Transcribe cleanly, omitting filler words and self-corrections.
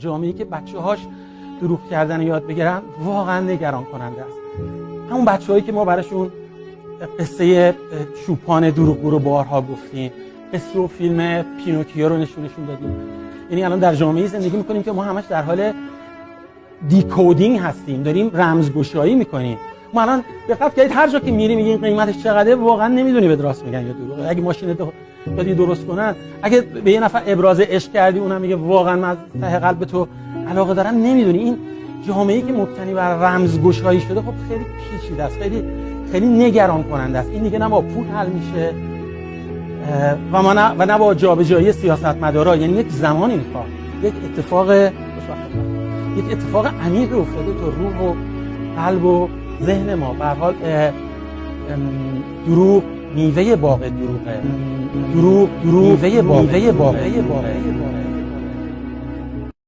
جامعه‌ای که بچه‌هاش دروغ کردن یاد بگیرن واقعا نگران کننده است. همون بچه‌هایی که ما براشون قصه چوپان دروغگو رو بارها گفتیم، قصه و فیلم پینوکیو رو نشونشون دادیم. یعنی الان در جامعه‌ای زندگی می‌کنیم که ما همش در حال دیکودینگ هستیم، داریم رمزگشایی می‌کنیم. ما الان دقت کنید هر جا که می‌ریم میگیم قیمتش چقدره، واقعا نمی‌دونی به راست میگن یا دروغ. اگه ماشین دادی درست کنن، اگه به یه نفر ابراز عشق کردی اونم میگه واقعا من از ته قلب تو علاقه دارم، نمی‌دونی. این جامعه‌ای که مبتنی بر رمزگشایی شده خب خیلی پیچیده است، خیلی نگران کننده است. این دیگه نه با پول حل میشه و نه با جابجایی سیاستمدارا. یعنی یک زمانی میخواد یک اتفاق عمیق افتاده تو روح و قلب و ذهن ما. به هر حال دروغ میوه باغ دروغه. دروغ میوه باغ.